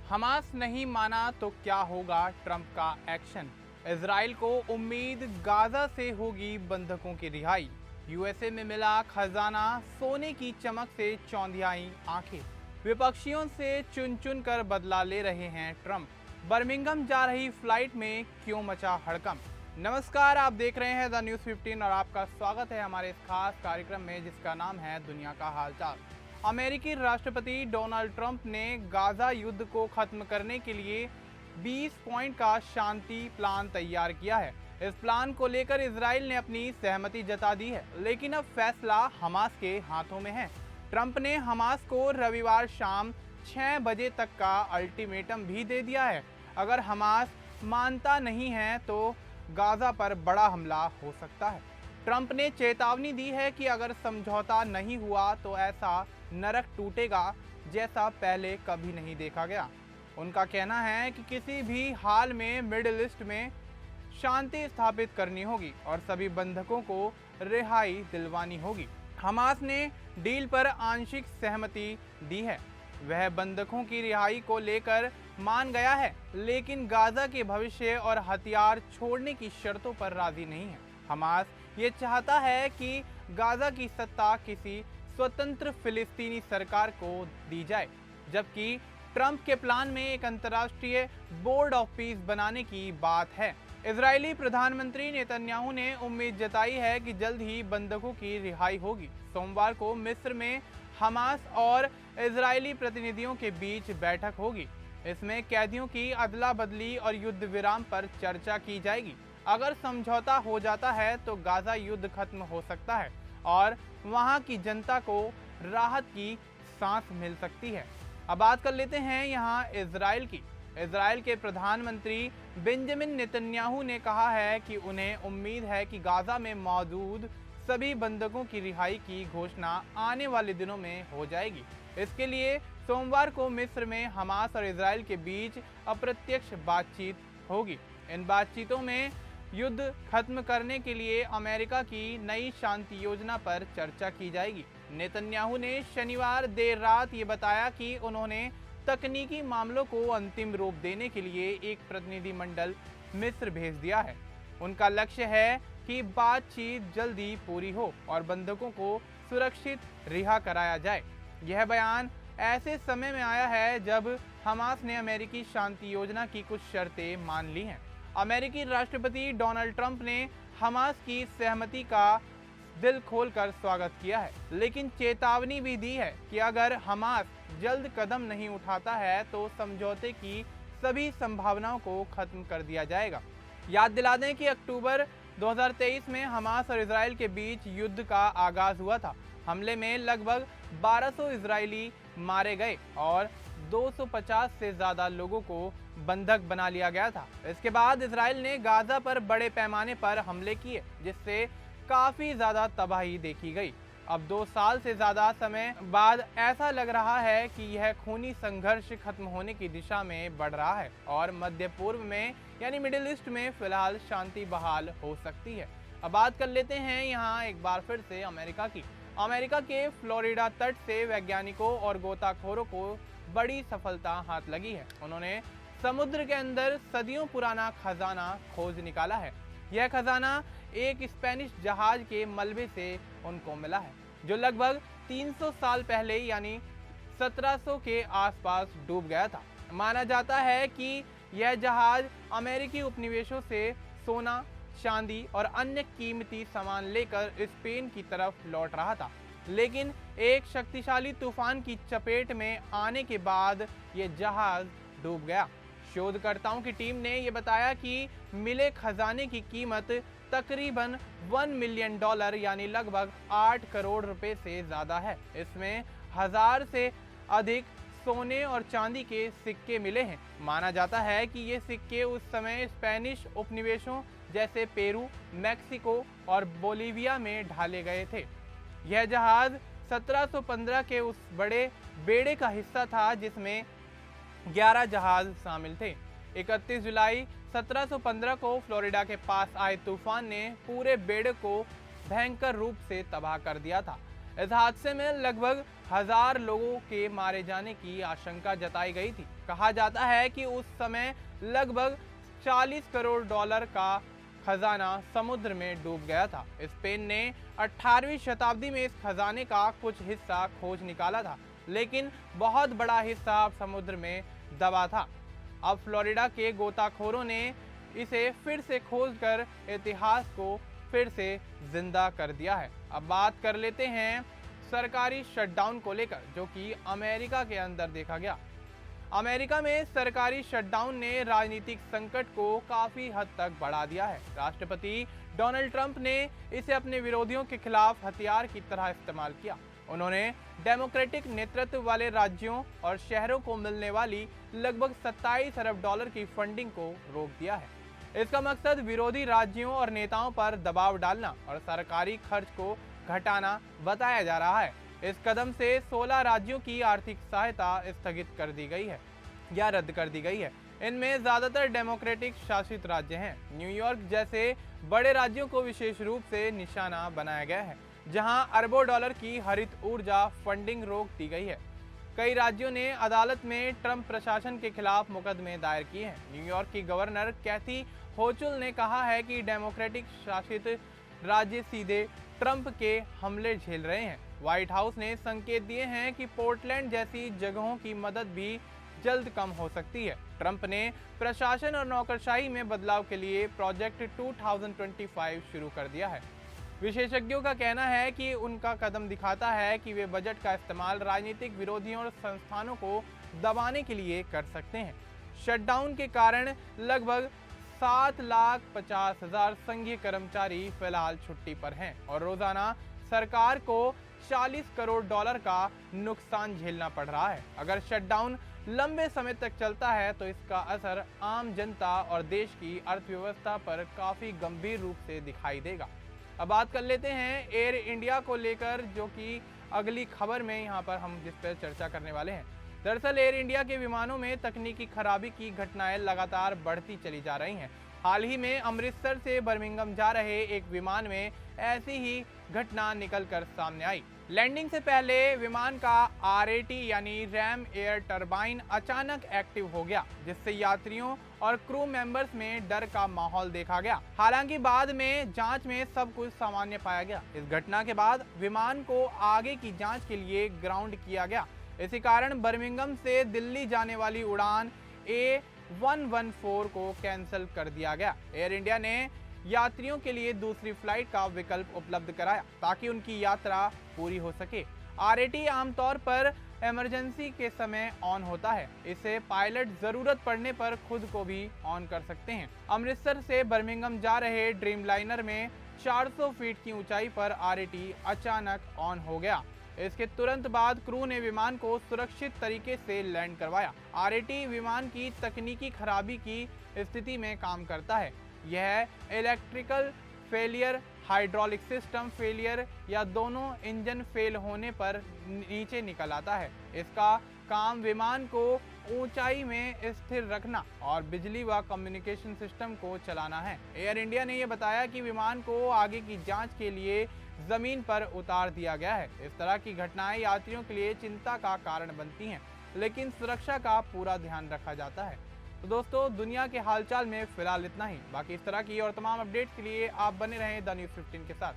Hamas नहीं माना तो क्या होगा ट्रंप का एक्शन। इजराइल को उम्मीद गाजा से होगी बंधकों की रिहाई। यूएसए में मिला खजाना, सोने की चमक से चौंधियाई आंखें। विपक्षियों से चुन चुन कर बदला ले रहे हैं ट्रंप। बर्मिंघम जा रही फ्लाइट में क्यों मचा हड़कंप। नमस्कार, आप देख रहे हैं द न्यूज़ 15 और आपका स्वागत है हमारे इस खास कार्यक्रम में जिसका नाम है दुनिया का हालचाल। अमेरिकी राष्ट्रपति डोनाल्ड ट्रंप ने गाजा युद्ध को खत्म करने के लिए 20 पॉइंट का शांति प्लान तैयार किया है। इस प्लान को लेकर इजराइल ने अपनी सहमति जता दी है, लेकिन अब फैसला हमास के हाथों में है। ट्रंप ने हमास को रविवार शाम 6 बजे तक का अल्टीमेटम भी दे दिया है। अगर हमास मानता नहीं है तो गाजा पर बड़ा हमला हो सकता है। ट्रंप ने चेतावनी दी है कि अगर समझौता नहीं हुआ तो ऐसा नरक टूटेगा जैसा पहले कभी नहीं देखा गया। उनका कहना है कि किसी भी हाल में मिडिल ईस्ट में शांति स्थापित करनी होगी और सभी बंधकों को रिहाई दिलवानी होगी। हमास ने डील पर आंशिक सहमति दी है। वह बंधकों की रिहाई को लेकर मान गया है, लेकिन गाजा के भविष्य और हथियार छोड़ने की शर्तों पर राजी नहीं है। हमास ये चाहता है कि गाजा की सत्ता किसी स्वतंत्र फिलिस्तीनी सरकार को दी जाए, जबकि ट्रंप के प्लान में एक अंतर्राष्ट्रीय बोर्ड ऑफ पीस बनाने की बात है। इजरायली प्रधानमंत्री नेतन्याहू ने उम्मीद जताई है कि जल्द ही बंधकों की रिहाई होगी। सोमवार को मिस्र में हमास और इजरायली प्रतिनिधियों के बीच बैठक होगी। इसमें कैदियों की अदला बदली और युद्ध विराम पर चर्चा की जाएगी। अगर समझौता हो जाता है तो गाजा युद्ध खत्म हो सकता है और वहां की जनता को राहत की सांस मिल सकती है। अब बात कर लेते हैं यहाँ इजराइल की। इजराइल के प्रधानमंत्री बेंजामिन नेतन्याहू ने कहा है कि उन्हें उम्मीद है कि गाजा में मौजूद सभी बंधकों की रिहाई की घोषणा आने वाले दिनों में हो जाएगी। इसके लिए सोमवार को मिस्र में हमास और इजराइल के बीच अप्रत्यक्ष बातचीत होगी। इन बातचीतों में युद्ध खत्म करने के लिए अमेरिका की नई शांति योजना पर चर्चा की जाएगी। नेतन्याहू ने शनिवार देर रात ये बताया कि उन्होंने तकनीकी मामलों को अंतिम रूप देने के लिए एक प्रतिनिधिमंडल मिस्र भेज दिया है। उनका लक्ष्य है कि बातचीत जल्दी पूरी हो और बंधकों को सुरक्षित रिहा कराया जाए। यह बयान ऐसे समय में आया है जब हमास ने अमेरिकी शांति योजना की कुछ शर्तें मान ली हैं। अमेरिकी राष्ट्रपति डोनाल्ड ट्रंप ने हमास की सहमति का दिल खोलकर स्वागत किया है, लेकिन चेतावनी भी दी है कि अगर हमास जल्द कदम नहीं उठाता है तो समझौते की सभी संभावनाओं को खत्म कर दिया जाएगा। याद दिला दें कि अक्टूबर 2023 में हमास और इजराइल के बीच युद्ध का आगाज हुआ था। हमले में लगभग 1200 इजरायली मारे गए और 250 से ज्यादा लोगों को बंधक बना लिया गया था। इसके बाद इजराइल ने गाजा पर बड़े पैमाने पर हमले किए, जिससे काफी ज्यादा तबाही देखी गई। अब 2 साल से ज्यादा समय बाद ऐसा लग रहा है कि यह खूनी संघर्ष खत्म होने की दिशा में बढ़ रहा है और मध्य पूर्व में यानी मिडिल ईस्ट में फिलहाल शांति बहाल हो सकती है। अब बात कर लेते हैं यहाँ एक बार फिर से अमेरिका की। अमेरिका के फ्लोरिडा तट से वैज्ञानिकों और गोताखोरों को बड़ी सफलता हाथ लगी है। उन्होंने समुद्र के अंदर सदियों पुराना खजाना खोज निकाला है। यह खजाना एक स्पेनिश जहाज के मलबे से उनको मिला है, जो लगभग 300 साल पहले यानी 1700 के आसपास डूब गया था। माना जाता है कि यह जहाज अमेरिकी उपनिवेशों से सोना, चांदी और अन्य कीमती सामान लेकर स्पेन की तरफ लौट रहा था, लेकिन एक शक्तिशाली तूफान की चपेट में आने के बाद यह जहाज डूब गया। शोधकर्ताओं की टीम ने यह बताया कि मिले खजाने की कीमत तकरीबन $1 मिलियन यानी लगभग 8 करोड़ रुपए से ज्यादा है। इसमें 1000 से अधिक सोने और चांदी के सिक्के मिले हैं। माना जाता है कि ये सिक्के उस समय स्पेनिश उपनिवेशों जैसे पेरू, मैक्सिको और बोलीविया में ढाले गए थे। यह जहाज 1715 के उस बड़े बेड़े का हिस्सा था जिसमें 11 जहाज शामिल थे। 31 जुलाई 1715 को फ्लोरिडा के पास आए तूफान ने पूरे बेड़े को भयंकर रूप से तबाह कर दिया था। इस हादसे में लगभग 1000 लोगों के मारे जाने की आशंका जताई गई थी। कहा जाता है कि उस समय लगभग 40 करोड़ डॉलर का खजाना समुद्र में डूब गया था। स्पेन ने 18वीं शताब्दी में इस खजाने का कुछ हिस्सा खोज निकाला था, लेकिन बहुत बड़ा हिस्सा समुद्र में दबा था। अब फ्लोरिडा के गोताखोरों ने इसे फिर से खोजकर इतिहास को फिर से जिंदा कर दिया है। अब बात कर लेते हैं सरकारी शटडाउन को लेकर, जो कि अमेरिका के अंदर देखा गया। अमेरिका में सरकारी शटडाउन ने राजनीतिक संकट को काफी हद तक बढ़ा दिया है। राष्ट्रपति डोनाल्ड ट्रंप ने इसे अपने विरोधियों के खिलाफ हथियार की तरह इस्तेमाल किया। उन्होंने डेमोक्रेटिक नेतृत्व वाले राज्यों और शहरों को मिलने वाली लगभग 27 अरब डॉलर की फंडिंग को रोक दिया है। इसका मकसद विरोधी राज्यों और नेताओं पर दबाव डालना और सरकारी खर्च को घटाना बताया जा रहा है। इस कदम से 16 राज्यों की आर्थिक सहायता स्थगित कर दी गई है या रद्द कर दी गई है। इनमें ज्यादातर डेमोक्रेटिक शासित राज्य हैं। न्यूयॉर्क जैसे बड़े राज्यों को विशेष रूप से निशाना बनाया गया है, जहां अरबों डॉलर की हरित ऊर्जा फंडिंग रोक दी गई है। कई राज्यों ने अदालत में ट्रंप प्रशासन के खिलाफ मुकदमे दायर किए हैं। न्यूयॉर्क की गवर्नर कैथी होचुल ने कहा है कि डेमोक्रेटिक शासित राज्य सीधे ट्रंप के हमले झेल रहे हैं। व्हाइट हाउस ने संकेत दिए हैं कि पोर्टलैंड जैसी जगहों की मदद भी जल्द कम हो सकती है। ट्रंप ने प्रशासन और नौकरशाही में बदलाव के लिए प्रोजेक्ट 2025 शुरू कर दिया है। विशेषज्ञों का कहना है कि उनका कदम दिखाता है कि वे बजट का इस्तेमाल राजनीतिक विरोधियों और संस्थानों को दबाने के लिए कर सकते हैं। शटडाउन के कारण लगभग 7,50,000 संघीय कर्मचारी फिलहाल छुट्टी पर हैं और रोजाना सरकार को 40 करोड़ डॉलर का नुकसान झेलना पड़ रहा है। अगर शटडाउन लंबे समय तक चलता है तो इसका असर आम जनता और देश की अर्थव्यवस्था पर काफी गंभीर रूप से दिखाई देगा। अब बात कर लेते हैं एयर इंडिया को लेकर, जो कि अगली खबर में यहाँ पर हम जिस पर चर्चा करने वाले हैं। दरअसल एयर इंडिया के विमानों में तकनीकी खराबी की घटनाएं लगातार बढ़ती चली जा रही हैं। हाल ही में अमृतसर से बर्मिंघम जा रहे एक विमान में ऐसी ही घटना निकलकर सामने आई। लैंडिंग से पहले विमान का RAT यानी रैम एयर टरबाइन अचानक एक्टिव हो गया, जिससे यात्रियों और क्रू मेंबर्स में डर का माहौल देखा गया। हालांकि बाद में जांच में सब कुछ सामान्य पाया गया। इस घटना के बाद विमान को आगे की जांच के लिए ग्राउंड किया गया। इसी कारण बर्मिंघम से दिल्ली जाने वाली उड़ान A114 को कैंसिल कर दिया गया। एयर इंडिया ने यात्रियों के लिए दूसरी फ्लाइट का विकल्प उपलब्ध कराया ताकि उनकी यात्रा पूरी हो सके। RAT आमतौर पर इमरजेंसी के समय ऑन होता है। इसे पायलट जरूरत पड़ने पर खुद को भी ऑन कर सकते हैं। अमृतसर से बर्मिंघम जा रहे ड्रीमलाइनर में 400 फीट की ऊंचाई पर RAT अचानक ऑन हो गया। इसके तुरंत बाद क्रू ने विमान को सुरक्षित तरीके से लैंड करवाया। RAT विमान की तकनीकी खराबी की स्थिति में काम करता है। यह electrical failure, hydraulic system failure या दोनों इंजन फेल होने पर नीचे निकल आता है। इसका काम विमान को ऊंचाई में स्थिर रखना और बिजली व कम्युनिकेशन सिस्टम को चलाना है। एयर इंडिया ने यह बताया कि विमान को आगे की जांच के लिए जमीन पर उतार दिया गया है। इस तरह की घटनाएं यात्रियों के लिए चिंता का कारण बनती हैं, लेकिन सुरक्षा का पूरा ध्यान रखा जाता है। तो दोस्तों, दुनिया के हालचाल में फिलहाल इतना ही। बाकी इस तरह की और तमाम अपडेट्स के लिए आप बने रहें द न्यूज़ 15 के साथ।